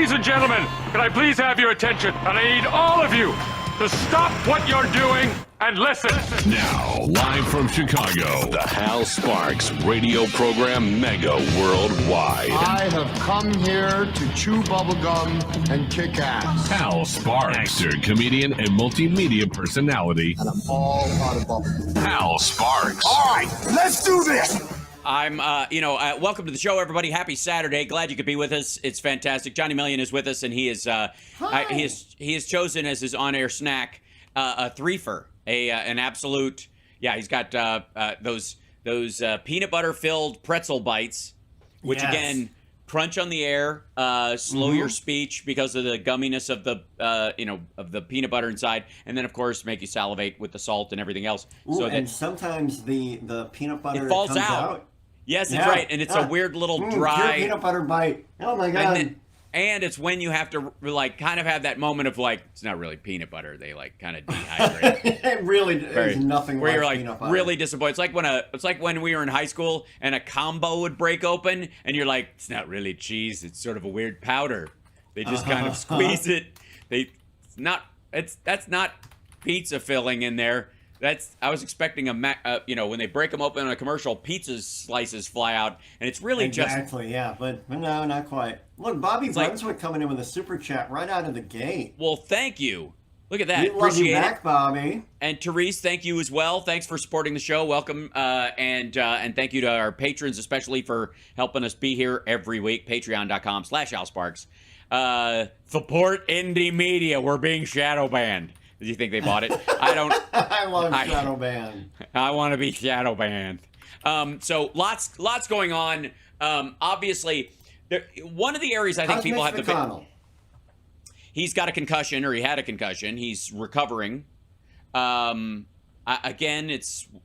Ladies and gentlemen, can I please have your attention? And I need all of you to stop what you're doing and listen. Now, live from Chicago, the Hal Sparks radio program mega worldwide. I have come here to chew bubblegum and kick ass. Hal Sparks, actor, comedian, and multimedia personality. And I'm all out of bubblegum. Hal Sparks. All right, let's do this. I'm, welcome to the show, everybody. Happy Saturday. Glad you could be with us. It's fantastic. Johnny Million is with us, and he is, he has chosen as his on-air snack a threefer, an absolute. Yeah, he's got those peanut butter filled pretzel bites, which again crunch on the air, slow your speech because of the gumminess of the of the peanut butter inside, and then of course make you salivate with the salt and everything else. Ooh, so and sometimes the peanut butter it falls comes out. Yes, that's right, and it's a weird little dry peanut butter bite. Oh my god! And it's when you have to like kind of have that moment of like it's not really peanut butter. They like kind of dehydrate. It really is nothing where like you're like peanut butter. Really disappointed. It's like when we were in high school and a combo would break open and you're like, it's not really cheese. It's sort of a weird powder. They just kind of squeeze it. That's not pizza filling in there. I was expecting when they break them open in a commercial, pizza slices fly out, and it's really exactly, yeah, but no, not quite. Look, Bobby Brunswick coming in with a super chat right out of the gate. Well, thank you. Look at that. We love you back, Bobby. And Therese, thank you as well. Thanks for supporting the show. Welcome, and thank you to our patrons, especially for helping us be here every week. Patreon.com/Hal Sparks. Support indie media. We're being shadow banned. Did you think they bought it? I don't. I love shadow ban. I want to be shadow banned. So lots going on. Obviously, one of the areries I think How's people Mitch have McConnell? He's got a concussion, or he had a concussion. He's recovering. Again,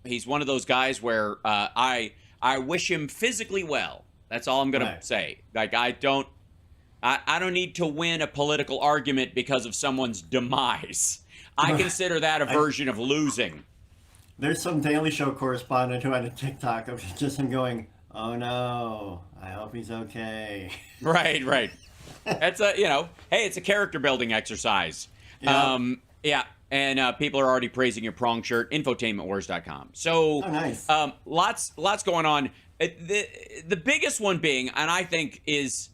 he's one of those guys where I wish him physically well. That's all I'm gonna say. Like I don't need to win a political argument because of someone's demise. I consider that a version of losing. There's some Daily Show correspondent who had a TikTok of just him going, "Oh no, I hope he's okay." Right. That's hey, it's a character building exercise. Yeah. And people are already praising your prong shirt. Infotainmentwars.com. So, nice. Lots going on. The biggest one being, and I think is,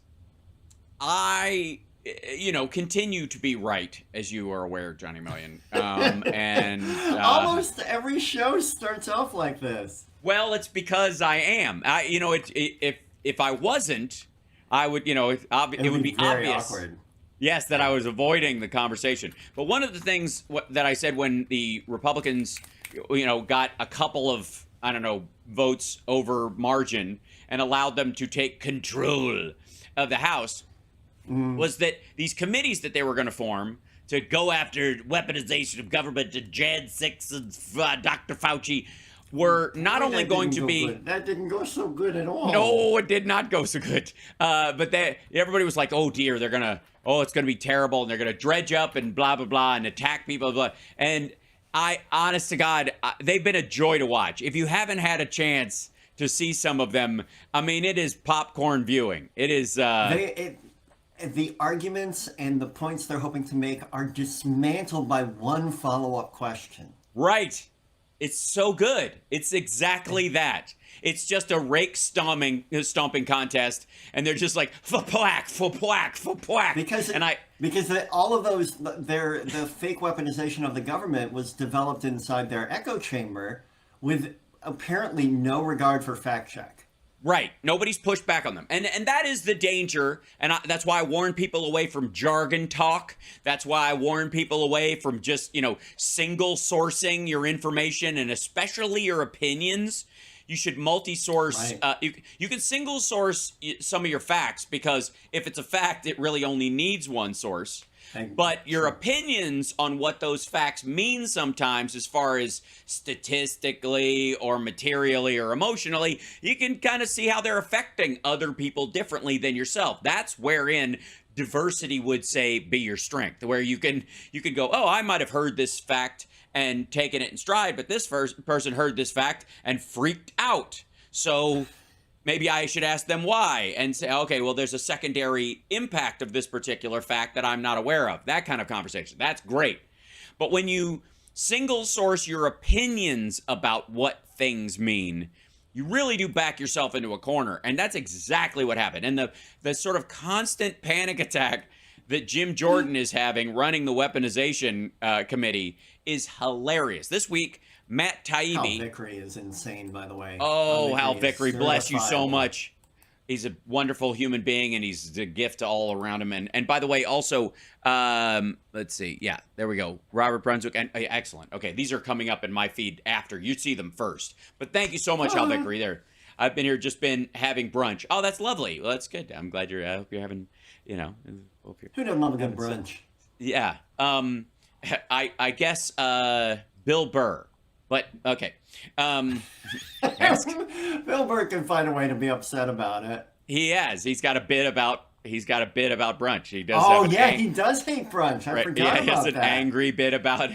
continue to be right, as you are aware, Johnny Million. Almost every show starts off like this. Well, it's because I am. If I wasn't, I would. It would be very obvious. Awkward. Yes, that I was avoiding the conversation. But one of the things that I said when the Republicans, got a couple of votes over margin and allowed them to take control of the House. Was that these committees that they were going to form to go after weaponization of government to Jan 6 and Dr. Fauci were not only going to be... That didn't go so good at all. No, it did not go so good. But everybody was like, oh dear, it's going to be terrible, and they're going to dredge up and blah, blah, blah, and attack people, blah. And honest to God, they've been a joy to watch. If you haven't had a chance to see some of them, it is popcorn viewing. It is... The arguments and the points they're hoping to make are dismantled by one follow-up question. Right. It's so good. It's exactly that. It's just a rake stomping contest, and they're just like flack. Because all of those the fake weaponization of the government was developed inside their echo chamber with apparently no regard for fact check. Right. Nobody's pushed back on them. And that is the danger. And that's why I warn people away from jargon talk. That's why I warn people away from just, single sourcing your information and especially your opinions. You should multi-source. Right. You can single source some of your facts because if it's a fact, it really only needs one source. But your opinions on what those facts mean sometimes, as far as statistically or materially or emotionally, you can kind of see how they're affecting other people differently than yourself. That's wherein diversity would say be your strength, where you can go, oh, I might have heard this fact and taken it in stride, but this person heard this fact and freaked out. So maybe I should ask them why and say, okay, well, there's a secondary impact of this particular fact that I'm not aware of. That kind of conversation. That's great. But when you single source your opinions about what things mean, you really do back yourself into a corner. And that's exactly what happened. And the sort of constant panic attack that Jim Jordan is having running the weaponization committee is hilarious. This week, Matt Taibbi. Hal Vickery is insane, by the way. Oh, Hal Vickery, bless you so certifiable. much. He's a wonderful human being, and he's a gift to all around him. And by the way, also, let's see. Yeah, there we go. Robert Brunswick. And excellent. Okay, these are coming up in my feed after. You see them first. But thank you so much, Hal Vickery. There, I've been here, just been having brunch. Oh, that's lovely. Well, that's good. I'm glad I hope you're having, hope you're Who doesn't love a good brunch? Yeah. I guess Bill Burr. But okay. Bill Burr can find a way to be upset about it. He has. He's got a bit about brunch. He does. Oh yeah, he does hate brunch. I forgot he has about an that. angry bit about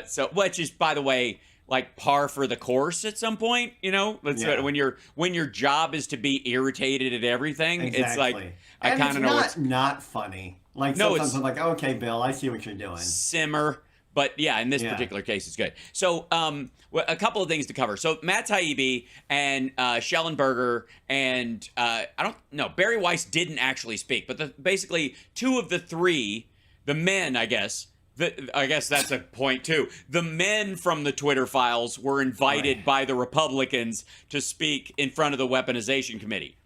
so which is, by the way, like par for the course at some point. When your job is to be irritated at everything. Exactly. It's like I kind of know it's not funny. Like No, sometimes it's- I'm like, okay, Bill, I see what you're doing. simmer. But yeah, in this particular case, it's good. So a couple of things to cover. So Matt Taibbi and Schellenberger and Barry Weiss didn't actually speak, but basically two of the three, the men, I guess that's a point too. The men from the Twitter files were invited by the Republicans to speak in front of the Weaponization Committee.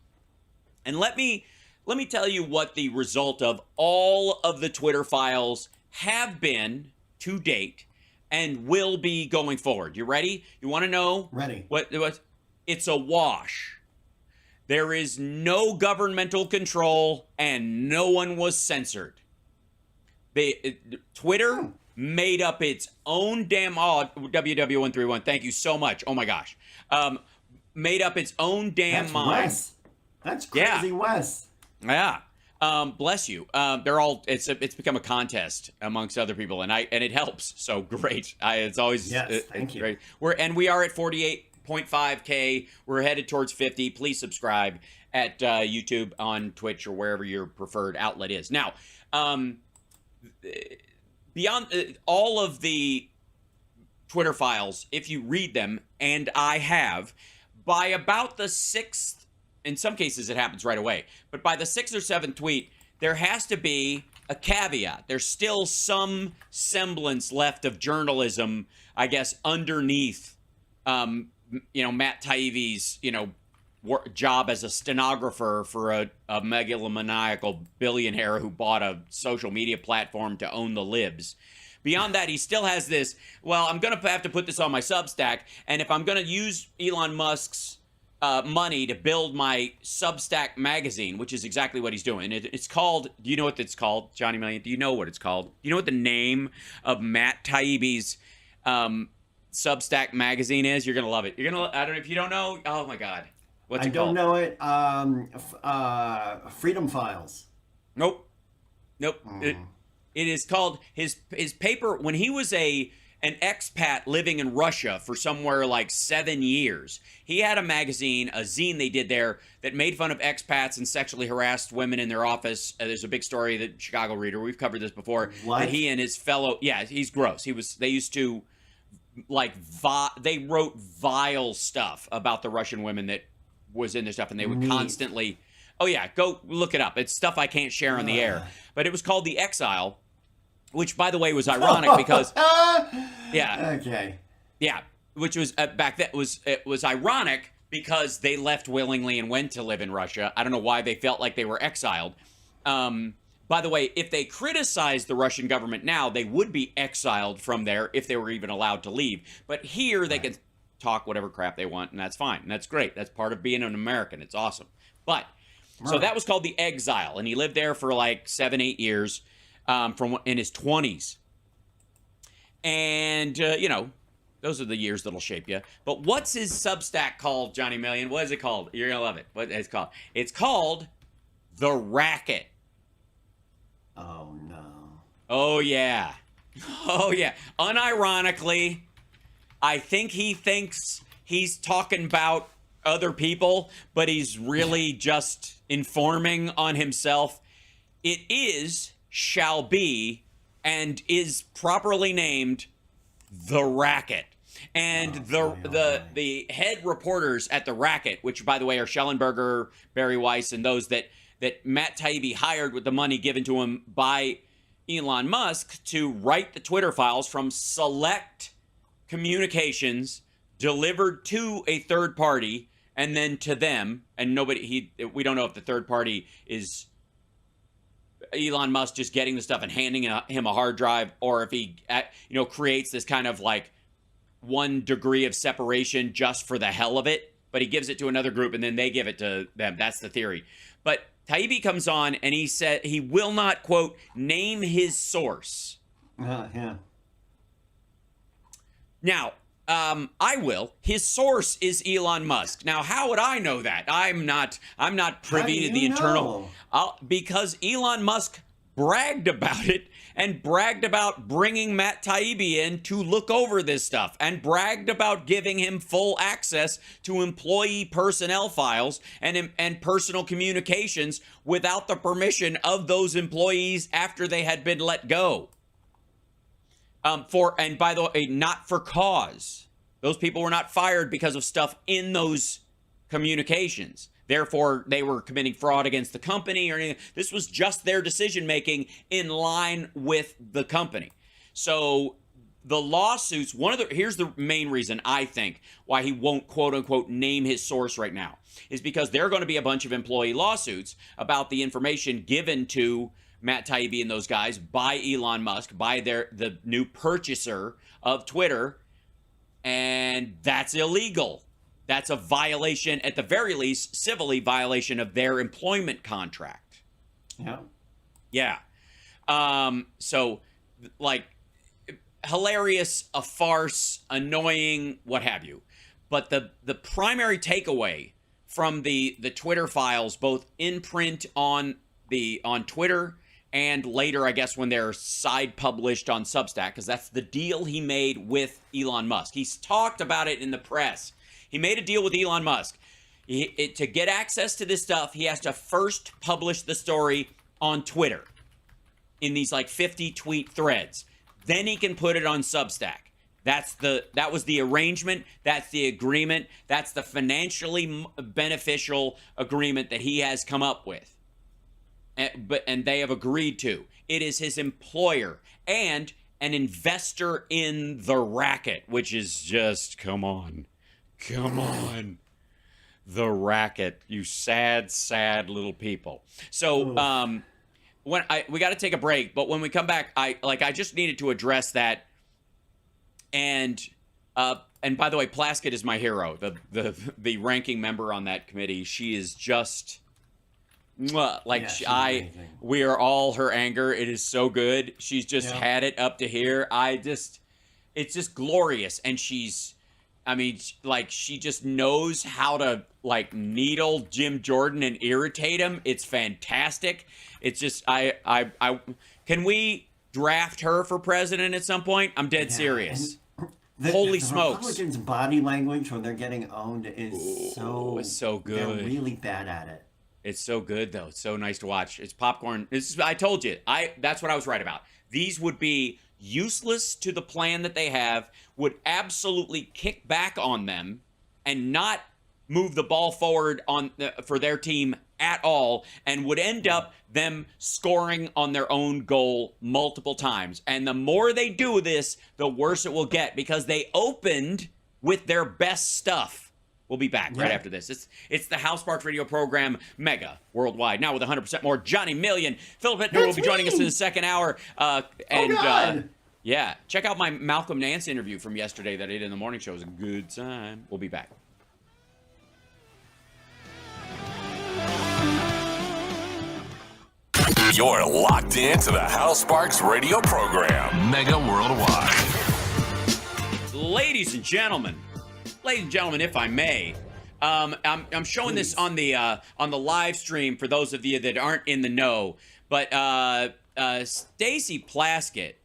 And let me tell you what the result of all of the Twitter files have been to date and will be going forward. You ready? You want to know? Ready. What? It's a wash. There is no governmental control and no one was censored. Twitter made up its own damn WW131. Thank you so much. Oh my gosh. Made up its own damn That's mind. Wes. That's crazy, Wes. Yeah. Bless you. They're all. It's become a contest amongst other people, and it helps. So great. It's always thank you. Great. We are at 48.5K. We're headed towards 50. Please subscribe at YouTube, on Twitch, or wherever your preferred outlet is. Now, beyond all of the Twitter files, if you read them, and I have, by about the sixth. In some cases, it happens right away. But by the sixth or seventh tweet, there has to be a caveat. There's still some semblance left of journalism, I guess, underneath, Matt Taibbi's, job as a stenographer for a megalomaniacal billionaire who bought a social media platform to own the libs. Beyond that, he still has this, well, I'm going to have to put this on my Substack, and if I'm going to use Elon Musk's money to build my Substack magazine, which is exactly what he's doing. It's called, do you know what it's called, Johnny Million? Do you know what it's called? Do you know what the name of Matt Taibbi's Substack magazine is? You're going to love it. I don't know if you don't know. Oh my God. What's it called? I don't know it. Freedom Files. Nope. It is called his paper when he was an expat living in Russia for somewhere like 7 years. He had a magazine, a zine they did there that made fun of expats and sexually harassed women in their office. There's a big story that Chicago Reader, we've covered this before, that he and his fellow, he's gross. They used to they wrote vile stuff about the Russian women that was in their stuff, and they would constantly, go look it up. It's stuff I can't share on the air. But it was called The Exile, which, by the way, was ironic because, Okay. yeah, which was back then it was ironic because they left willingly and went to live in Russia. I don't know why they felt like they were exiled. By the way, if they criticized the Russian government now, they would be exiled from there if they were even allowed to leave. But here they can talk whatever crap they want, and that's fine. And that's great. That's part of being an American. It's awesome. But so that was called The Exile, and he lived there for like 7-8 years. From in his 20s. And, those are the years that'll shape you. But what's his Substack called, Johnny Million? What is it called? You're going to love it. What it's called? It's called The Racket. Oh, no. Oh, yeah. Oh, yeah. Unironically, I think he thinks he's talking about other people, but he's really just informing on himself. It is, shall be, and is properly named The Racket. And the head reporters at The Racket, which, by the way, are Schellenberger, Barry Weiss, and those that Matt Taibbi hired with the money given to him by Elon Musk to write the Twitter files from select communications delivered to a third party and then to them. And we don't know if the third party is Elon Musk just getting the stuff and handing him a hard drive, or if he creates this kind of like 1 degree of separation just for the hell of it, but he gives it to another group and then they give it to them. That's the theory. But Taibbi comes on and he said he will not, quote, name his source. Yeah. Now, I will. His source is Elon Musk. Now, how would I know that? I'm not privy to the internal. Because Elon Musk bragged about it and bragged about bringing Matt Taibbi in to look over this stuff and bragged about giving him full access to employee personnel files and personal communications without the permission of those employees after they had been let go. And by the way, not for cause. Those people were not fired because of stuff in those communications. Therefore, they were committing fraud against the company or anything. This was just their decision-making in line with the company. So the lawsuits, here's the main reason I think why he won't, quote unquote, name his source right now, is because there are going to be a bunch of employee lawsuits about the information given to Matt Taibbi and those guys by Elon Musk, by the new purchaser of Twitter, and that's illegal. That's a violation, at the very least, civilly violation of their employment contract. Yeah. Yeah. So, like, hilarious, a farce, annoying, what have you. But the primary takeaway from the Twitter files, both in print on Twitter and later, I guess, when they're side published on Substack, because that's the deal he made with Elon Musk. He's talked about it in the press. He made a deal with Elon Musk. To get access to this stuff, he has to first publish the story on Twitter in these like 50 tweet threads. Then he can put it on Substack. That was the arrangement. That's the agreement. That's the financially beneficial agreement that he has come up with. And they have agreed to. It is his employer and an investor in the Racket, which is just, come on. The Racket, you sad, sad little people. So we got to take a break, but when we come back, I just needed to address that. And by the way, Plaskett is my hero, the ranking member on that committee. She is just we are all her anger. It is so good. She's just had it up to here. It's just glorious. And she just knows how to needle Jim Jordan and irritate him. It's fantastic. It's just, can we draft her for president at some point? I'm dead serious. Holy smokes. Republicans' body language when they're getting owned is so good. They're really bad at it. It's so good, though. It's so nice to watch. It's popcorn. I told you. That's what I was right about. These would be useless to the plan that they have, would absolutely kick back on them, and not move the ball forward for their team at all, and would end up them scoring on their own goal multiple times. And the more they do this, the worse it will get, because they opened with their best stuff. We'll be back right after this. It's the Hal Sparks radio program, Mega Worldwide. Now with 100% more, Johnny Million. Philip Hittner will be joining us in the second hour. Check out my Malcolm Nance interview from yesterday that I did in the morning show. It was a good time. We'll be back. You're locked into the Hal Sparks radio program, Mega Worldwide. Ladies and gentlemen, if I may, I'm showing this on the live stream for those of you that aren't in the know. But Stacy Plaskett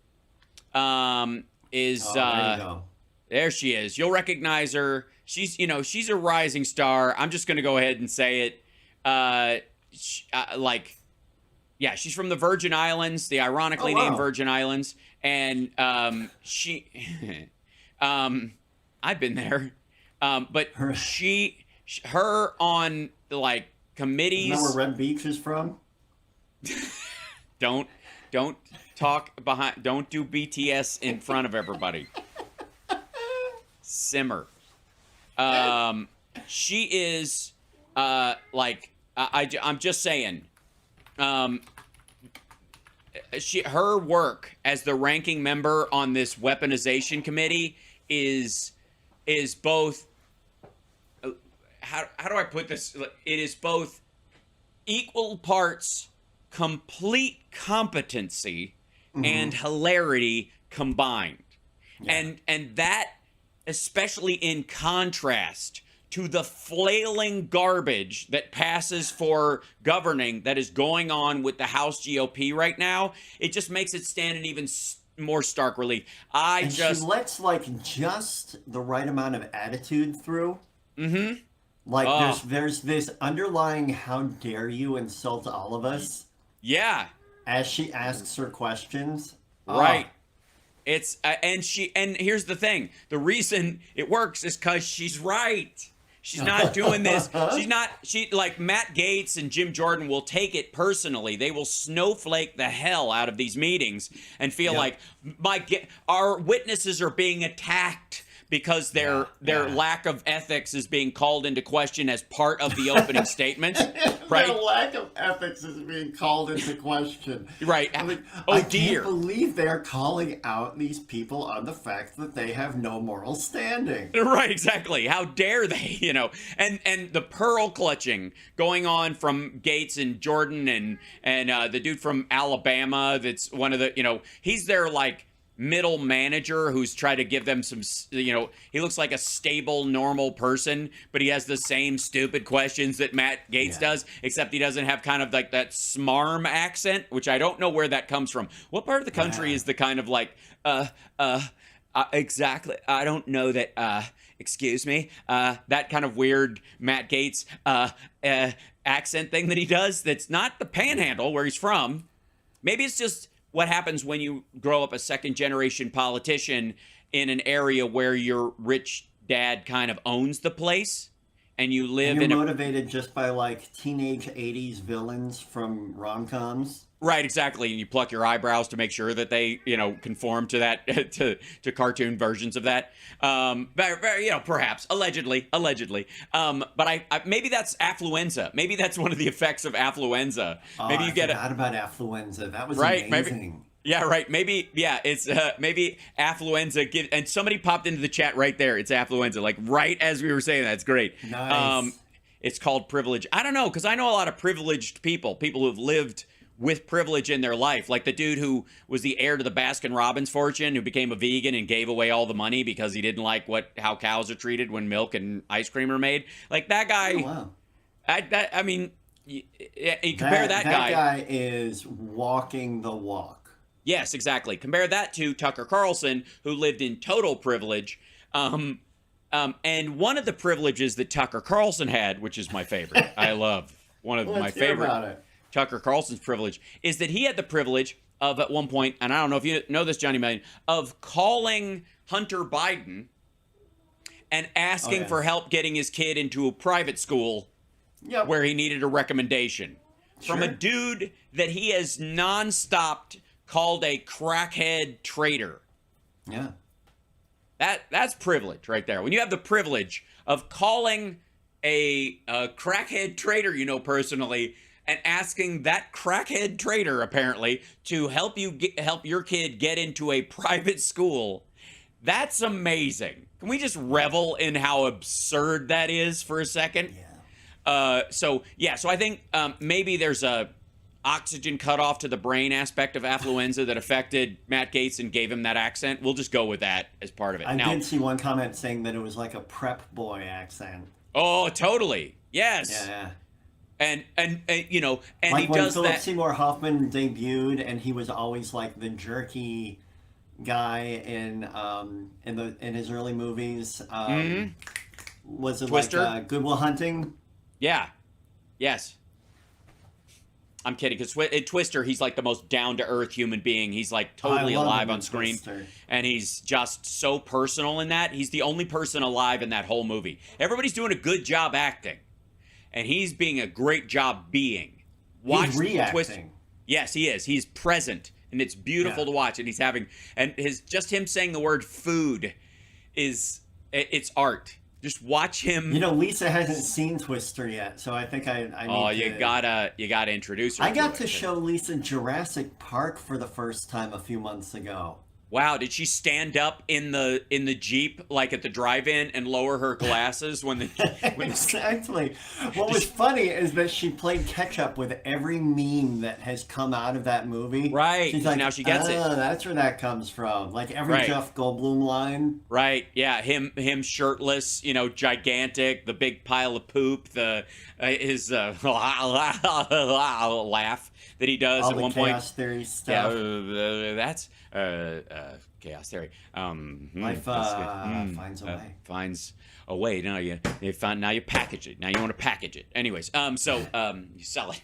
is there you go. There she is. You'll recognize her. she's a rising star. I'm just gonna go ahead and say it. She's from the Virgin Islands, the ironically named Virgin Islands, and she, I've been there, but her on like committees. Isn't that where Red Beach is from? Don't talk behind. Don't do BTS in front of everybody. Simmer. She is I'm just saying. Her work as the ranking member on this weaponization committee is both. How do I put this? It is both equal parts complete competency and hilarity combined. Yeah. And that, especially in contrast to the flailing garbage that passes for governing that is going on with the House GOP right now, it just makes it stand in even more stark relief. She lets like just the right amount of attitude through. Mm-hmm. Like there's this underlying "how dare you insult all of us." Yeah. As she asks her questions. Right. It's and here's the thing. The reason it works is because she's right. She's not doing this. She like Matt Gaetz and Jim Jordan will take it personally. They will snowflake the hell out of these meetings and feel like our witnesses are being attacked because their lack of ethics is being called into question as part of the opening statements. Right? Their lack of ethics is being called into question. Right. I can't believe they're calling out these people on the fact that they have no moral standing. Right, exactly. How dare they, And the pearl clutching going on from Gaetz and Jordan and the dude from Alabama that's one of the, he's their like middle manager who's tried to give them some, he looks like a stable, normal person, but he has the same stupid questions that Matt Gaetz does, except he doesn't have kind of like that smarm accent, which I don't know where that comes from. What part of the country is the kind of like, exactly, I don't know that, excuse me, that kind of weird Matt Gaetz accent thing that he does that's not the panhandle where he's from. Maybe it's just what happens when you grow up a second-generation politician in an area where your rich dad kind of owns the place, and you live and you're motivated just by, like, teenage 80s villains from rom-coms. Right, exactly, and you pluck your eyebrows to make sure that they, conform to that, to cartoon versions of that. Perhaps, allegedly. But I maybe that's affluenza. Maybe that's one of the effects of affluenza. Maybe you get forgot about affluenza. That was right, amazing. Maybe, it's maybe affluenza. And somebody popped into the chat right there. It's affluenza, like right as we were saying that. It's great. Nice. It's called privilege. I don't know, because I know a lot of privileged people who have lived with privilege in their life, like the dude who was the heir to the Baskin-Robbins fortune, who became a vegan and gave away all the money because he didn't like how cows are treated when milk and ice cream are made. Like that guy. Oh, wow. I mean, you compare that guy. That guy is walking the walk. Yes, exactly. Compare that to Tucker Carlson, who lived in total privilege. And one of the privileges that Tucker Carlson had, which is my favorite, I love one of my favorite. About it. Tucker Carlson's privilege is that he had the privilege of, at one point, and I don't know if you know this, Johnny Million, of calling Hunter Biden and asking for help getting his kid into a private school where he needed a recommendation from a dude that he has nonstop called a crackhead traitor. Yeah. That's privilege right there. When you have the privilege of calling a crackhead traitor personally, and asking that crackhead traitor, apparently, to help your kid get into a private school. That's amazing. Can we just revel in how absurd that is for a second? Yeah. So I think maybe there's a oxygen cutoff to the brain aspect of affluenza that affected Matt Gaetz and gave him that accent. We'll just go with that as part of it. I did see one comment saying that it was like a prep boy accent. Oh, totally. Yes. Yeah. And like he does when Philip that. Seymour Hoffman debuted, and he was always like the jerky guy in his early movies. Was it Twister? like Good Will Hunting? Yeah. Yes. I'm kidding, because in Twister, he's like the most down-to-earth human being. He's like totally alive on screen. Twister. And he's just so personal in that. He's the only person alive in that whole movie. Everybody's doing a good job acting. And he's being a great job being. He's reacting. Twister. Yes, he is. He's present. And it's beautiful to watch. And he's having... And just him saying the word food is... It's art. Just watch him. You know, Lisa hasn't seen Twister yet, so I think I need you gotta introduce her. I got to show Lisa Jurassic Park for the first time a few months ago. Wow, did she stand up in the Jeep like at the drive-in and lower her glasses when Exactly. What was funny is that she played catch-up with every meme that has come out of that movie. Right. She's like, now she gets it. That's where that comes from. Like every Jeff Goldblum line. Right. Yeah. Him shirtless, gigantic, the big pile of poop, his laugh that he does all at the one point. Chaos Theory stuff. Yeah, that's Chaos Theory. Life finds a way. Finds a way. Now you package it. Now you want to package it. Anyways, you sell it.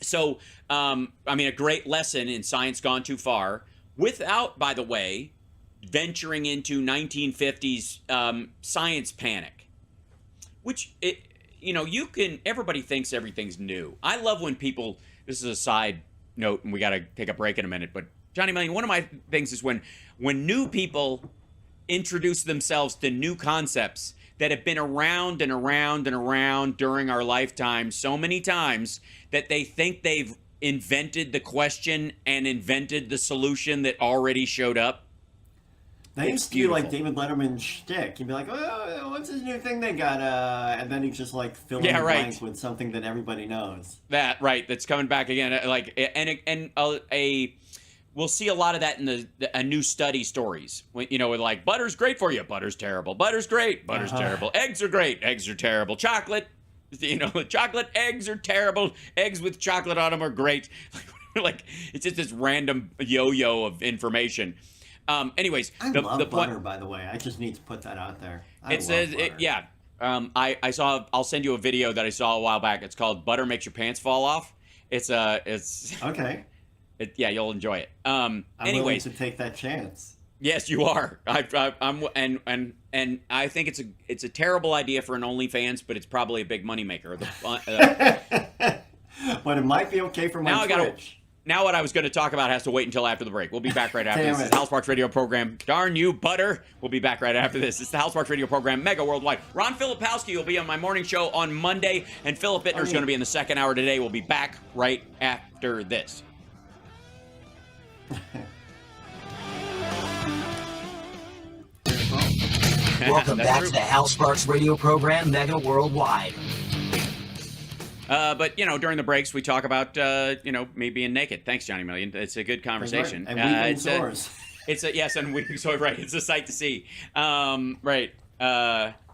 So, a great lesson in Science Gone Too Far, without, by the way, venturing into 1950s science panic, which everybody thinks everything's new. I love when people. This is a side note, and we got to take a break in a minute. But Johnny Million, one of my things is when new people introduce themselves to new concepts that have been around and around and around during our lifetime so many times that they think they've invented the question and invented the solution that already showed up. They used to do like David Letterman's shtick. He'd be like, "Oh, what's this new thing they got?" And then he'd just like fill in the blank with something that everybody knows. That's coming back again. We'll see a lot of that in a new study stories. With like butter's great for you, butter's terrible. Butter's great, butter's terrible. Eggs are great, eggs are terrible. Chocolate, chocolate eggs are terrible. Eggs with chocolate on them are great. Like it's just this random yo-yo of information. Anyways, I love butter, by the way. I just need to put that out there. I saw. I'll send you a video that I saw a while back. It's called "Butter Makes Your Pants Fall Off." It's okay. You'll enjoy it. I'm willing to take that chance. Yes, you are. I'm and I think it's a terrible idea for an OnlyFans, but it's probably a big moneymaker. But it might be okay for my Twitch. Now what I was going to talk about has to wait until after the break. We'll be back right after this. It's the Hal Sparks Radio program. Darn you, butter. We'll be back right after this. It's the Hal Sparks Radio program, mega worldwide. Ron Filipowski will be on my morning show on Monday, and Philip Bittner's going to be in the second hour today. We'll be back right after this. Welcome back to the Hal Sparks Radio program, mega worldwide. But during the breaks, we talk about me being naked. Thanks, Johnny Million. It's a good conversation. Right. And weeping sores. And weeping sores. Right. It's a sight to see. Right.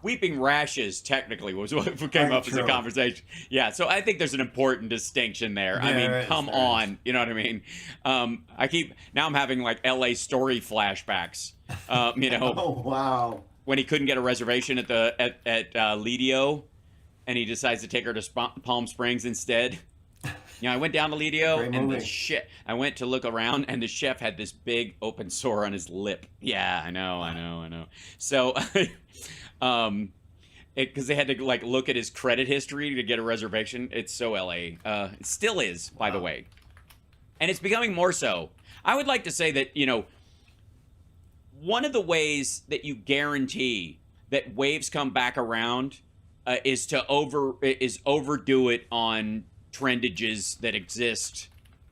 Weeping rashes technically was what came up as a conversation. Yeah. So I think there's an important distinction there. Come on. You know what I mean? I'm having like L.A. Story flashbacks. Oh wow. When he couldn't get a reservation at Lidio. And he decides to take her to Palm Springs instead. I went down to Lidio, and I went to look around, and the chef had this big open sore on his lip. Yeah, I know. So, because they had to like look at his credit history to get a reservation. It's so LA. It still is, by the way, and it's becoming more so. I would like to say that one of the ways that you guarantee that waves come back around. Is overdo it on trendages that exist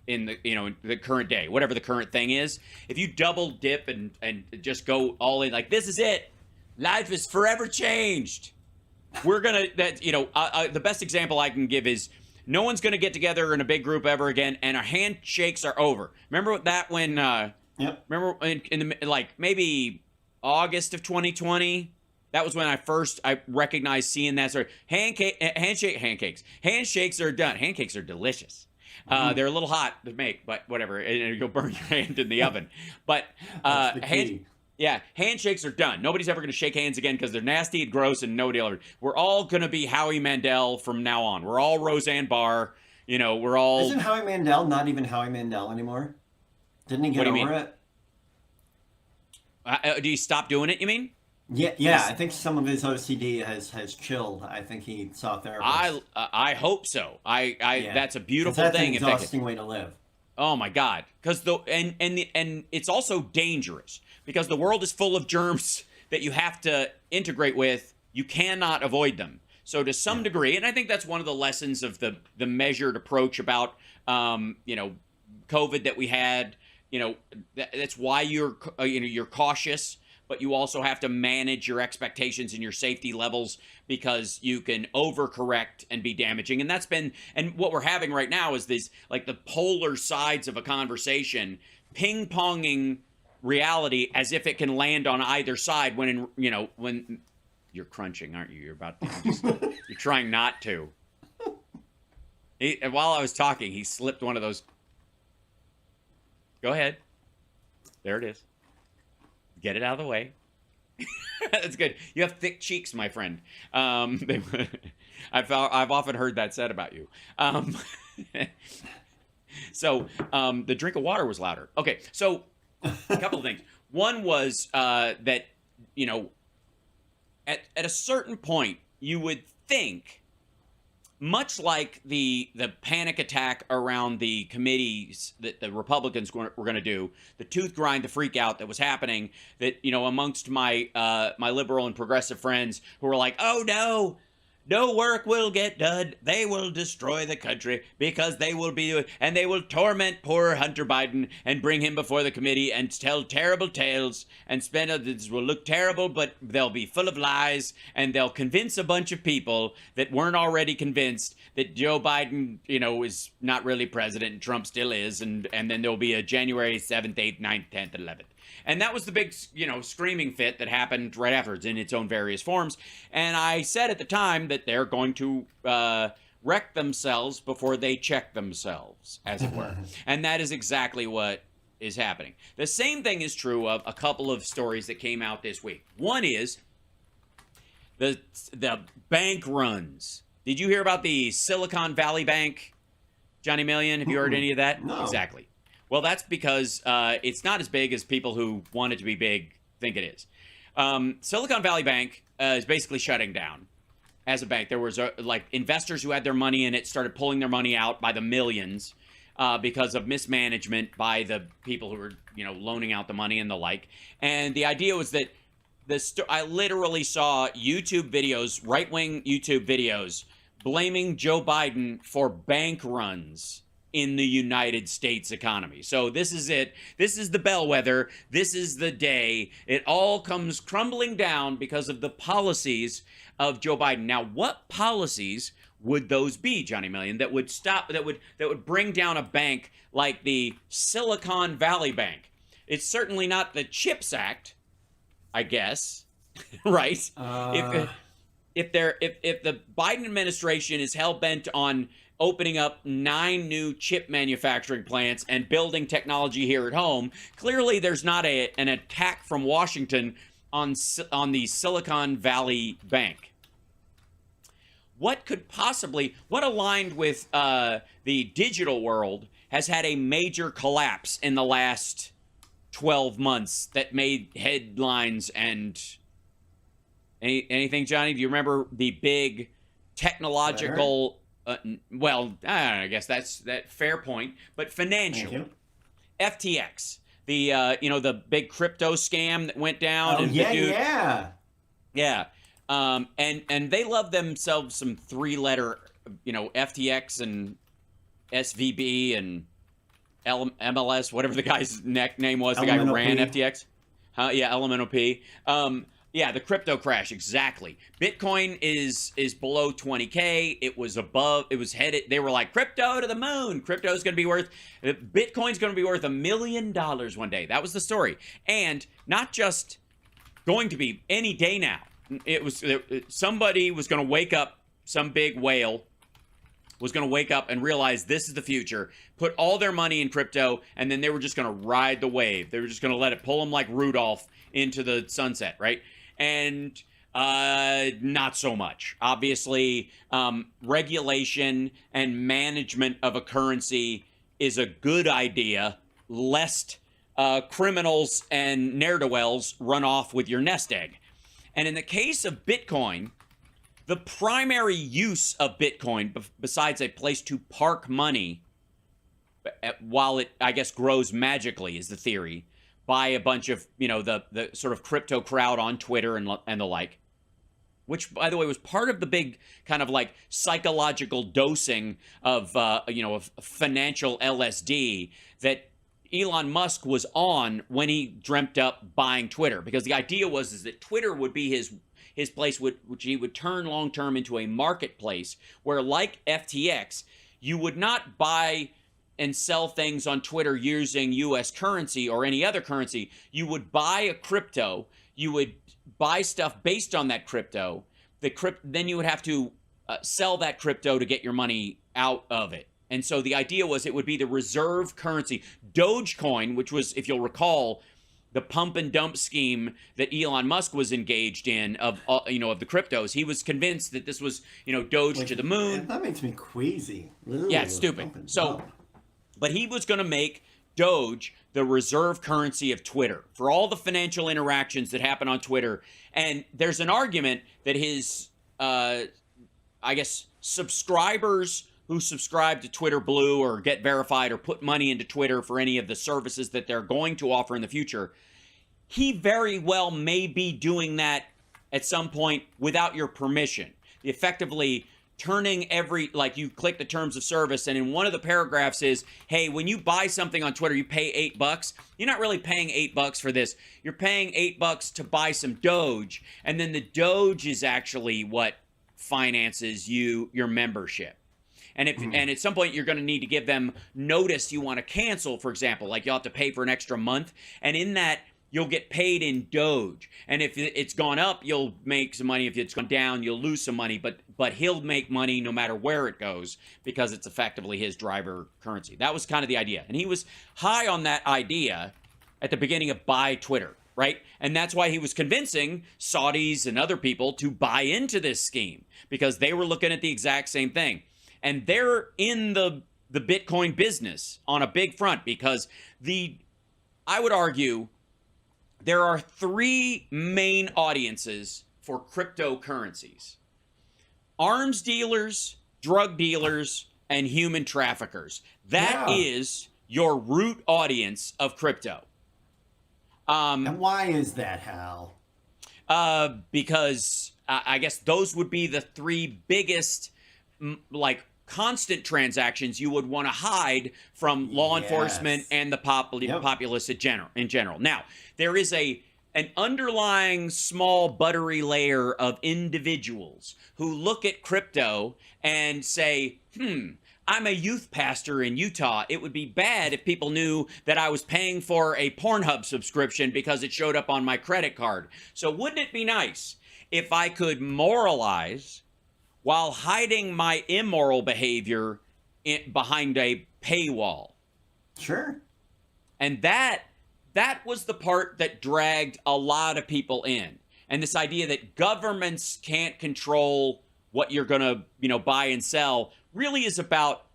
in the current day, whatever the current thing is. If you double dip and just go all in, like this is it, life is forever changed. We're gonna the best example I can give is no one's gonna get together in a big group ever again, and our handshakes are over. Remember that when? Yep. Remember in the maybe August of 2020. That was when I recognized seeing that sort of handshakes. Handshakes are done. Handcakes are delicious. They're a little hot to make, but whatever. You'll burn your hand in the oven. But Yeah, handshakes are done. Nobody's ever going to shake hands again because they're nasty and gross and nobody will. We're all going to be Howie Mandel from now on. We're all Roseanne Barr. You know, we're all... Isn't Howie Mandel not even Howie Mandel anymore? Didn't he get over it? Do you stop doing it, you mean? Yeah. I think some of his OCD has chilled. I think he saw a therapist. I hope so. That's a beautiful thing. That's an exhausting way to live. Oh my God! Because and it's also dangerous because the world is full of germs that you have to integrate with. You cannot avoid them. So to some degree, and I think that's one of the lessons of the measured approach about COVID that we had. That's why you're cautious, but you also have to manage your expectations and your safety levels because you can overcorrect and be damaging. And what we're having right now is this, like, the polar sides of a conversation, ping-ponging reality as if it can land on either side when you're crunching, aren't you? You're about to, you're trying not to. While I was talking, he slipped one of those. Go ahead. There it is. Get it out of the way. That's good. You have thick cheeks, my friend. I've often heard that said about you. So the drink of water was louder. Okay, so a couple of things. One was that, at a certain point, you would think, much like the panic attack around the committees that the Republicans were going to do, the tooth grind, the freak out that was happening, that, amongst my my liberal and progressive friends who were like, oh no work will get done. They will destroy the country because they will torment poor Hunter Biden and bring him before the committee and tell terrible tales and this will look terrible, but they'll be full of lies and they'll convince a bunch of people that weren't already convinced that Joe Biden, is not really president and Trump still is. And then there'll be a January 7th, 8th, 9th, 10th, 11th. And that was the big, screaming fit that happened right afterwards in its own various forms. And I said at the time that they're going to wreck themselves before they check themselves, as it were. And that is exactly what is happening. The same thing is true of a couple of stories that came out this week. One is the bank runs. Did you hear about the Silicon Valley Bank, Johnny Million? Have you heard any of that? No. Exactly. Well, that's because it's not as big as people who want it to be big think it is. Silicon Valley Bank is basically shutting down as a bank. There was investors who had their money in it started pulling their money out by the millions because of mismanagement by the people who were loaning out the money and the like. And the idea was that I literally saw YouTube videos, right-wing YouTube videos, blaming Joe Biden for bank runs in the United States economy. So this is it. This is the bellwether. This is the day. It all comes crumbling down because of the policies of Joe Biden. Now, what policies would those be, Johnny Million, that would bring down a bank like the Silicon Valley Bank? It's certainly not the CHIPS Act, I guess, right? If the Biden administration is hell-bent on opening up 9 new chip manufacturing plants and building technology here at home, clearly there's not an attack from Washington on the Silicon Valley Bank. What aligned with the digital world has had a major collapse in the last 12 months that made headlines and anything, Johnny? Do you remember the big technological... I guess that's that fair point, but financial. FTX, the big crypto scam that went down. And and they love themselves some 3-letter, FTX and SVB and MLS, whatever the guy's name was, the guy who ran FTX. Elemental P. The crypto crash, exactly. Bitcoin is below 20K. It was headed, they were like, crypto to the moon. Bitcoin's going to be worth $1 million one day. That was the story. And not just going to be any day now. Somebody was going to wake up, some big whale, was going to wake up and realize this is the future, put all their money in crypto, and then they were just going to ride the wave. They were just going to let it pull them like Rudolph into the sunset, right? And not so much. Obviously, regulation and management of a currency is a good idea, lest criminals and ne'er-do-wells run off with your nest egg. And in the case of Bitcoin, the primary use of Bitcoin, besides a place to park money, while it, I guess, grows magically, is the theory, by a bunch of, the sort of crypto crowd on Twitter and the like, which, by the way, was part of the big kind of like psychological dosing of, of financial LSD that Elon Musk was on when he dreamt up buying Twitter. Because the idea was that Twitter would be his place, which he would turn long-term into a marketplace where, like FTX, you would not buy and sell things on Twitter using U.S. currency or any other currency. You would buy a crypto. You would buy stuff based on that crypto. Then you would have to sell that crypto to get your money out of it. And so the idea was it would be the reserve currency. Dogecoin, which was, if you'll recall, the pump and dump scheme that Elon Musk was engaged in of the cryptos. He was convinced that this was, Doge to the moon. That makes me queasy. Ooh, yeah, it's stupid. So, but he was going to make Doge the reserve currency of Twitter for all the financial interactions that happen on Twitter. And there's an argument that his, subscribers who subscribe to Twitter Blue or get verified or put money into Twitter for any of the services that they're going to offer in the future, he very well may be doing that at some point without your permission. Effectively turning you click the terms of service, and in one of the paragraphs is, hey, when you buy something on Twitter, you pay $8. You're not really paying $8 for this. You're paying $8 to buy some Doge, and then the Doge is actually what finances your membership. And and at some point you're going to need to give them notice you want to cancel, for example, like you'll have to pay for an extra month, and in that you'll get paid in Doge. And if it's gone up, you'll make some money. If it's gone down, you'll lose some money, but he'll make money no matter where it goes because it's effectively his driver currency. That was kind of the idea. And he was high on that idea at the beginning of Buy Twitter, right? And that's why he was convincing Saudis and other people to buy into this scheme because they were looking at the exact same thing. And they're in the Bitcoin business on a big front because I would argue there are three main audiences for cryptocurrencies: arms dealers, drug dealers, and human traffickers. That is your root audience of crypto. And why is that, Hal? Because I guess those would be the three biggest, constant transactions you would want to hide from law enforcement and the populace in general. Now, there is an underlying small buttery layer of individuals who look at crypto and say, I'm a youth pastor in Utah. It would be bad if people knew that I was paying for a Pornhub subscription because it showed up on my credit card. So wouldn't it be nice if I could moralize while hiding my immoral behavior behind a paywall? Sure. And that was the part that dragged a lot of people in. And this idea that governments can't control what you're going to, buy and sell really is about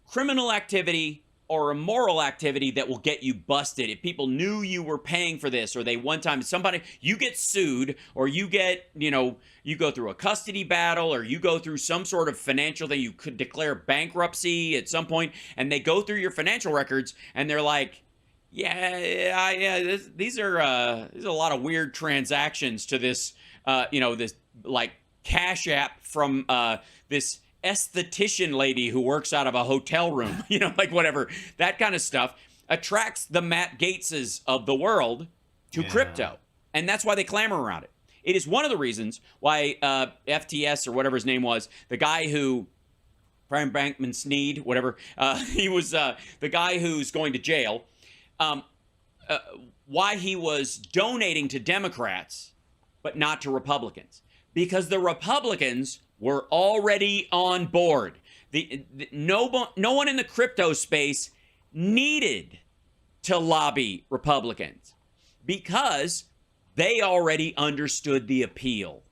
criminal activity or immoral activity that will get you busted. If people knew you were paying for this, or you get sued, or you get, you go through a custody battle, or you go through some sort of financial thing, you could declare bankruptcy at some point, and they go through your financial records, and they're like, these are a lot of weird transactions to this, this like Cash App from this esthetician lady who works out of a hotel room, whatever. That kind of stuff attracts the Matt Gaetzes of the world to crypto. And that's why they clamor around it. It is one of the reasons why FTS, or whatever his name was, the guy who, Brian Bankman-Sneed, whatever, he was the guy who's going to jail, why he was donating to Democrats, but not to Republicans. Because the Republicans were already on board. No one in the crypto space needed to lobby Republicans because they already understood the appeal.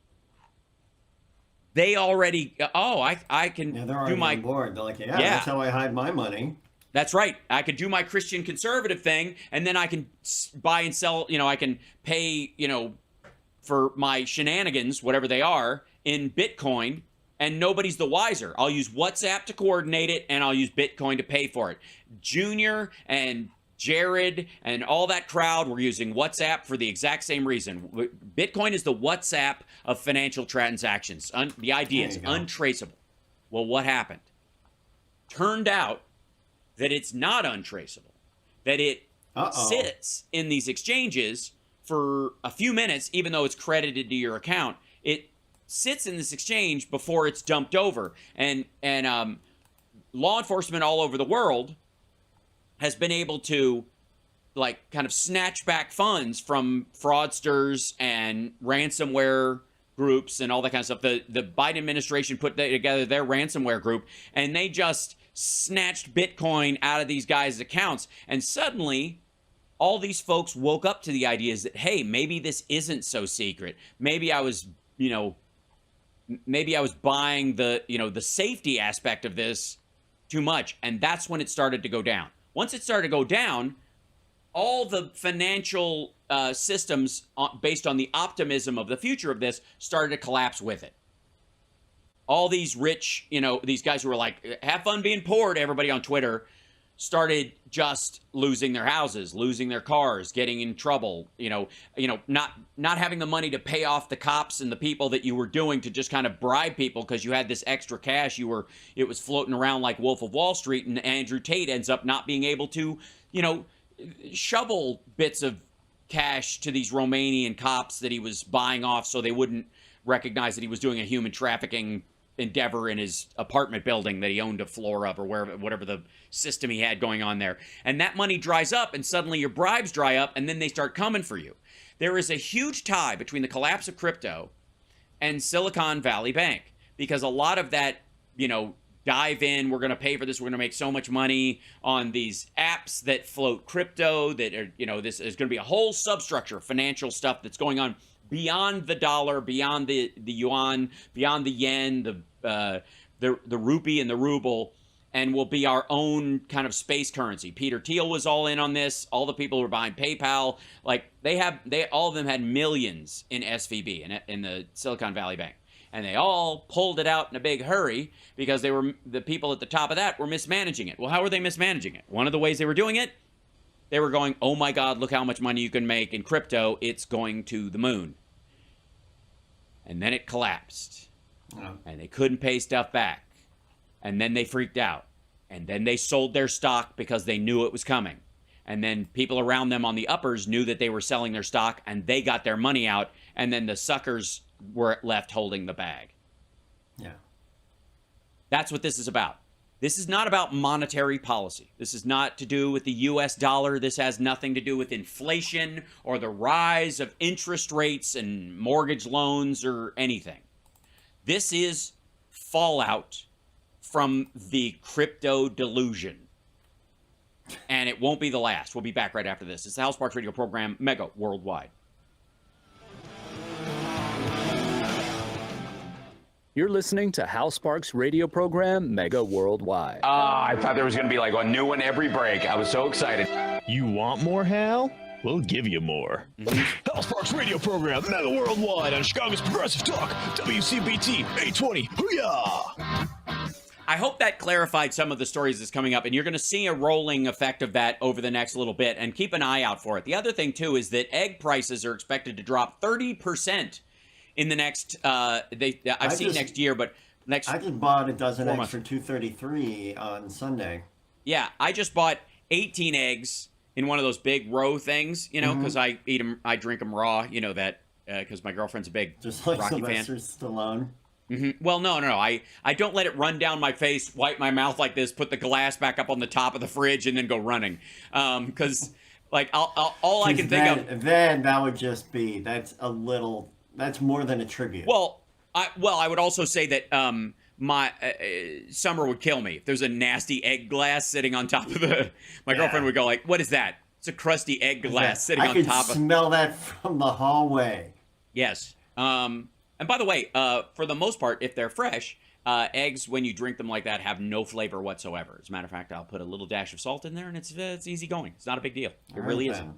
They already, I can do my board. They're like, yeah, that's how I hide my money. That's right. I could do my Christian conservative thing, and then I can buy and sell, I can pay, for my shenanigans, whatever they are, in Bitcoin, and nobody's the wiser. I'll use WhatsApp to coordinate it, and I'll use Bitcoin to pay for it. Junior and Jared and all that crowd were using WhatsApp for the exact same reason. Bitcoin is the WhatsApp of financial transactions. The idea is untraceable. Well, what happened? Turned out that it's not untraceable, that it sits in these exchanges for a few minutes, even though it's credited to your account. It sits in this exchange before it's dumped over. And law enforcement all over the world has been able to kind of snatch back funds from fraudsters and ransomware groups and all that kind of stuff. The Biden administration put together their ransomware group, and they just snatched Bitcoin out of these guys' accounts. And suddenly, all these folks woke up to the ideas that, hey, maybe this isn't so secret. Maybe I was, buying the safety aspect of this too much. And that's when it started to go down. Once it started to go down, all the financial systems based on the optimism of the future of this started to collapse with it. All these rich, these guys who were like, have fun being poor to everybody on Twitter, started just losing their houses, losing their cars, getting in trouble, not having the money to pay off the cops and the people that you were doing to just kind of bribe people because you had this extra cash. It was floating around like Wolf of Wall Street, and Andrew Tate ends up not being able to, shovel bits of cash to these Romanian cops that he was buying off so they wouldn't recognize that he was doing a human trafficking endeavor in his apartment building that he owned a floor of, or whatever the system he had going on there. And that money dries up, and suddenly your bribes dry up, and then they start coming for you. There is a huge tie between the collapse of crypto and Silicon Valley Bank, because a lot of that, dive in, we're going to pay for this, we're going to make so much money on these apps that float crypto, that are, this is going to be a whole substructure of financial stuff that's going on beyond the dollar, beyond the yuan, beyond the yen, the rupee and the ruble, and will be our own kind of space currency. Peter Thiel was all in on this. All the people who were behind PayPal, all of them had millions in SVB, in the Silicon Valley Bank. And they all pulled it out in a big hurry because the people at the top of that were mismanaging it. Well, how were they mismanaging it? One of the ways they were doing it, they were going, oh my God, look how much money you can make in crypto. It's going to the moon. And then it collapsed. And they couldn't pay stuff back. And then they freaked out. And then they sold their stock because they knew it was coming. And then people around them on the uppers knew that they were selling their stock, and they got their money out. And then the suckers were left holding the bag. Yeah. That's what this is about. This is not about monetary policy. This is not to do with the U.S. dollar. This has nothing to do with inflation or the rise of interest rates and mortgage loans or anything. This is fallout from the crypto delusion. And it won't be the last. We'll be back right after this. It's the Hal Sparks Radio program, Mega Worldwide. You're listening to Hal Sparks' radio program, Mega Worldwide. I thought there was going to be like a new one every break. I was so excited. You want more, Hal? We'll give you more. Hal Sparks' radio program, Mega Worldwide, on Chicago's Progressive Talk, WCPT 820. Hoo-yah! I hope that clarified some of the stories that's coming up, and you're going to see a rolling effect of that over the next little bit, and keep an eye out for it. The other thing, too, is that egg prices are expected to drop 30% in the next, I've seen next year, but next. I just bought a dozen eggs for $2.33 on Sunday. Yeah, I just bought 18 eggs in one of those big row things, because I eat them, I drink them raw, that, because my girlfriend's a big just like Rocky Sylvester fan. Stallone. Mm-hmm. Well, no. I don't let it run down my face, wipe my mouth like this, put the glass back up on the top of the fridge, and then go running. Because, all I can think of. Then that would just be, that's more than a tribute. Well, I would also say that Summer would kill me if there's a nasty egg glass sitting on top of the. My girlfriend would go like, "What is that?" It's a crusty egg glass sitting on top. I could smell that from the hallway. Yes. And by the way, for the most part, if they're fresh, eggs when you drink them like that have no flavor whatsoever. As a matter of fact, I'll put a little dash of salt in there, and it's easy going. It's not a big deal. It really isn't.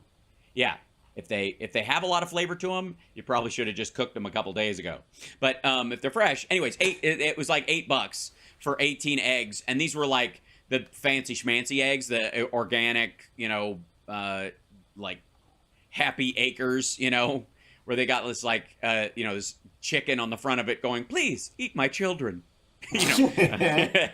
Yeah. If they have a lot of flavor to them, you probably should have just cooked them a couple days ago. But if they're fresh, anyways, it was like $8 for 18 eggs, and these were like the fancy schmancy eggs, the organic, like Happy Acres, where they got this like this chicken on the front of it going, "Please eat my children." And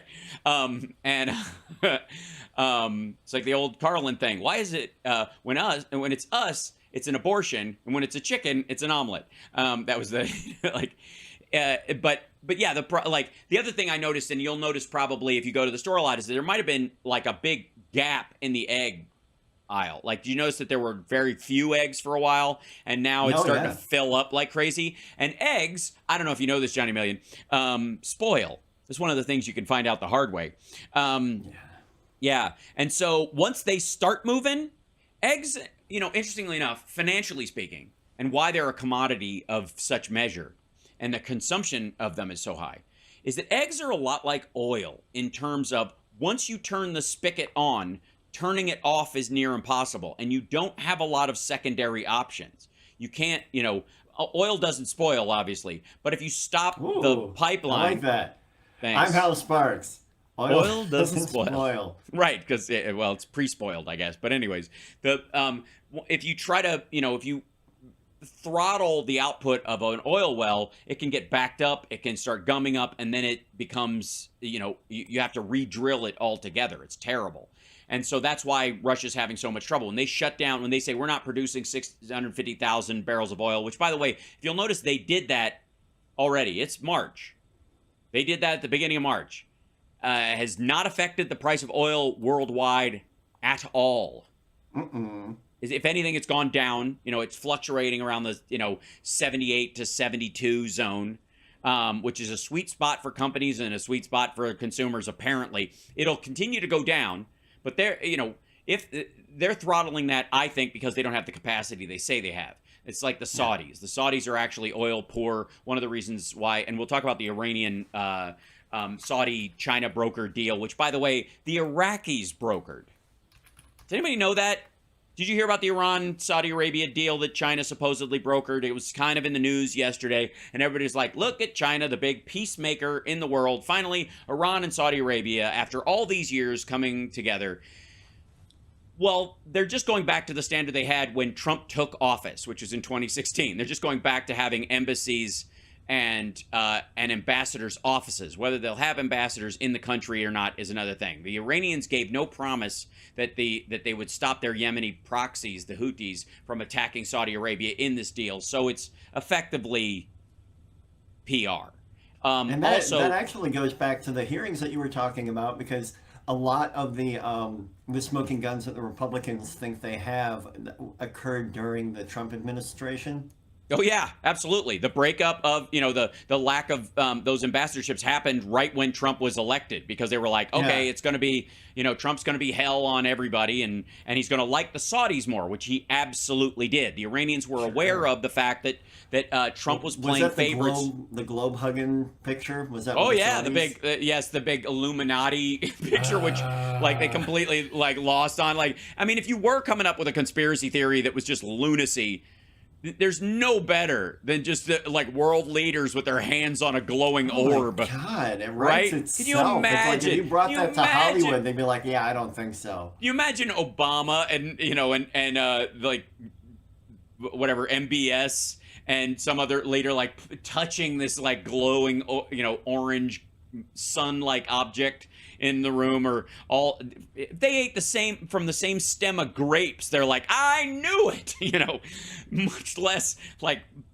it's like the old Carlin thing. Why is it when it's us, it's an abortion, and when it's a chicken, it's an omelet? That was the like. But yeah, the other thing I noticed, and you'll notice probably if you go to the store a lot, is that there might have been like a big gap in the egg aisle. Like, do you notice that there were very few eggs for a while, and now it's starting to fill up like crazy? And eggs, I don't know if you know this, Johnny Million, spoil. It's one of the things you can find out the hard way. Yeah. And so once they start moving, eggs, interestingly enough, financially speaking, and why they're a commodity of such measure, and the consumption of them is so high, is that eggs are a lot like oil in terms of once you turn the spigot on, turning it off is near impossible, and you don't have a lot of secondary options. You can't, oil doesn't spoil, obviously, but if you stop the pipeline... I like that. Thanks. I'm Hal Sparks. Oil doesn't spoil. Right, because, it's pre-spoiled, I guess. But anyways, if you try to, if you throttle the output of an oil well, it can get backed up, it can start gumming up, and then it becomes, you have to re-drill it altogether. It's terrible. And so that's why Russia's having so much trouble. When they shut down, when they say we're not producing 650,000 barrels of oil, which, by the way, if you'll notice, they did that already. It's March. They did that at the beginning of March. Has not affected the price of oil worldwide at all. If anything, it's gone down. It's fluctuating around the 78 to 72 zone, which is a sweet spot for companies and a sweet spot for consumers. Apparently, it'll continue to go down, but if they're throttling that, I think because they don't have the capacity they say they have. It's like the Saudis. The Saudis are actually oil poor. One of the reasons why, and we'll talk about the Iranian. Saudi-China broker deal, which, by the way, the Iraqis brokered. Does anybody know that? Did you hear about the Iran-Saudi Arabia deal that China supposedly brokered? It was kind of in the news yesterday, and everybody's like, look at China, the big peacemaker in the world. Finally, Iran and Saudi Arabia, after all these years coming together. Well, they're just going back to the standard they had when Trump took office, which was in 2016. They're just going back to having embassies and ambassadors' offices. Whether they'll have ambassadors in the country or not is another thing. The Iranians gave no promise that they would stop their Yemeni proxies, the Houthis, from attacking Saudi Arabia in this deal. So it's effectively PR. And that actually goes back to the hearings that you were talking about, because a lot of the smoking guns that the Republicans think they have occurred during the Trump administration. Oh, yeah, absolutely. The breakup of, the lack of those ambassadorships happened right when Trump was elected, because they were like, okay, it's going to be, Trump's going to be hell on everybody, and he's going to like the Saudis more, which he absolutely did. The Iranians were aware of the fact that Trump was playing favorites. The globe hugging picture? Was that? Oh, yeah, the big, the big Illuminati picture, which they completely lost on. If you were coming up with a conspiracy theory that was just lunacy, there's no better than just world leaders with their hands on a glowing orb. Oh my God, it right? Itself. Can you imagine? If you brought that to Hollywood, they'd be like, "Yeah, I don't think so." You imagine Obama and whatever MBS and some other leader touching this glowing orange sun-like object in the room, or all they ate from the same stem of grapes. They're like, I knew it, much less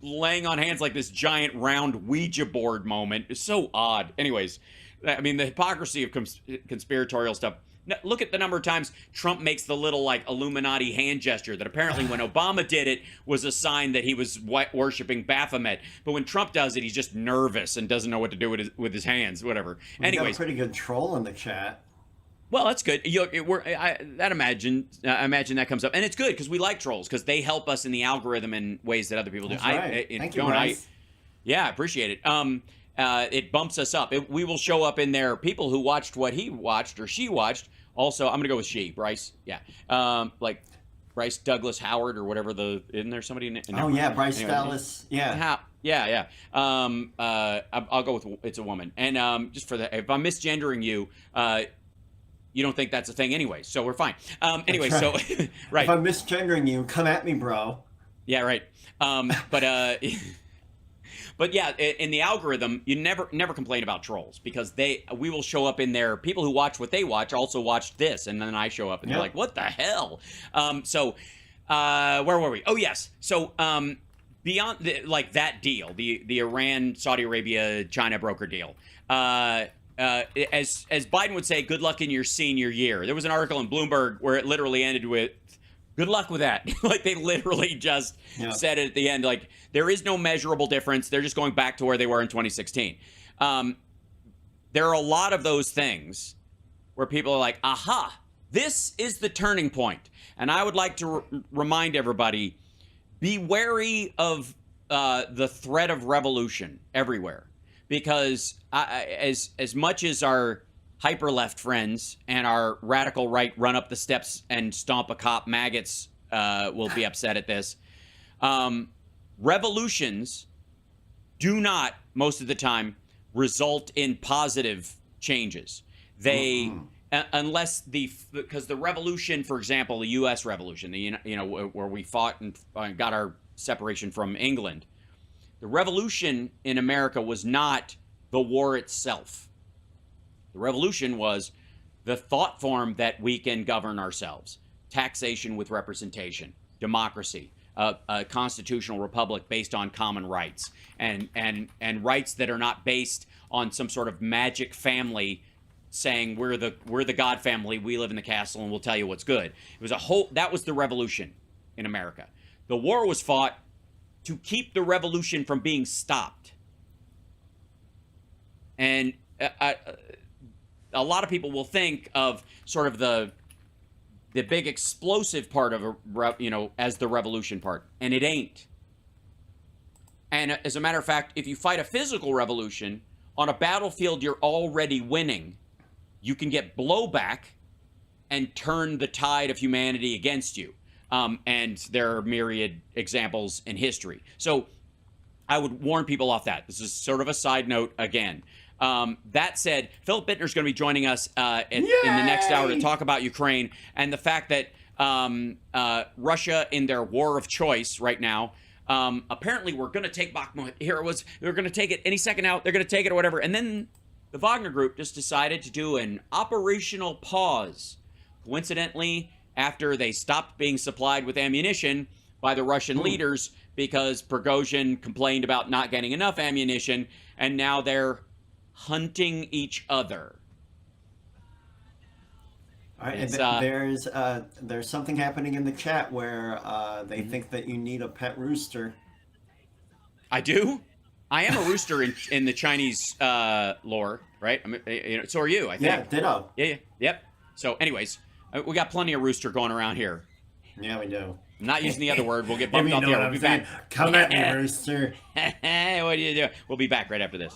laying on hands like this giant round Ouija board moment. It's so odd. Anyways, the hypocrisy of conspiratorial stuff. look at the number of times Trump makes the little like Illuminati hand gesture that apparently when Obama did it was a sign that he was worshiping Baphomet. But when Trump does it, he's just nervous and doesn't know what to do with his hands, whatever. Anyways, got a pretty good troll in the chat. Well, that's good. I imagine that comes up, and it's good because we like trolls because they help us in the algorithm in ways that other people do. That's right. Thank you, Bryce. Yeah, I appreciate it. It bumps us up. We will show up in there. People who watched what he watched or she watched. Also, I'm gonna go with she, Bryce. Yeah, like Bryce Douglas Howard or whatever isn't there somebody? Bryce Dallas. Yeah. Yeah. I'll go with it's a woman. And just for if I'm misgendering you. You don't think that's a thing anyway, so we're fine. Anyway, right. So right. If I'm misgendering you, come at me, bro. Yeah, right. But yeah, in the algorithm, you never complain about trolls because we will show up in there. People who watch what they watch also watch this, and then I show up and they're like, "What the hell?" So where were we? Oh yes. So beyond that deal, the Iran, Saudi Arabia, China broker deal. As Biden would say, good luck in your senior year. There was an article in Bloomberg where it literally ended with, good luck with that. Like they literally just said it at the end. Like there is no measurable difference. They're just going back to where they were in 2016. There are a lot of those things where people are like, aha, this is the turning point. And I would like to remind everybody, be wary of the threat of revolution everywhere. Because as much as our hyper-left friends and our radical right run up the steps and stomp a cop maggots will be upset at this, revolutions do not, most of the time, result in positive changes. They, because the revolution, for example, the U.S. Revolution, where we fought and got our separation from England, the revolution in America was not the war itself. The revolution was the thought form that we can govern ourselves. Taxation with representation, democracy, a constitutional republic based on common rights, and rights that are not based on some sort of magic family saying we're the God family, we live in the castle, and we'll tell you what's good. It was that was the revolution in America. The war was fought to keep the revolution from being stopped. And a lot of people will think of sort of the big explosive part of as the revolution part, and it ain't. And as a matter of fact, if you fight a physical revolution on a battlefield you're already winning, you can get blowback and turn the tide of humanity against you. And there are myriad examples in history. So I would warn people off that. This is sort of a side note again. That said, Philip Bittner's going to be joining us in the next hour to talk about Ukraine and the fact that Russia, in their war of choice right now, apparently we're going to take Bakhmut. They're going to take it any second out. They're going to take it or whatever. And then the Wagner Group just decided to do an operational pause. Coincidentally, after they stopped being supplied with ammunition by the Russian leaders because Prigozhin complained about not getting enough ammunition, and now they're hunting each other. All right, and there's something happening in the chat where they think that you need a pet rooster. I do? I am a rooster in the Chinese lore, right? I mean, so are you, I think. Yeah, ditto. Yeah. Yep. So anyways, we got plenty of rooster going around here. Yeah, we do. I'm not using the other word. We'll get bumped off here. We'll be back. Come at me, rooster. What do you do? We'll be back right after this.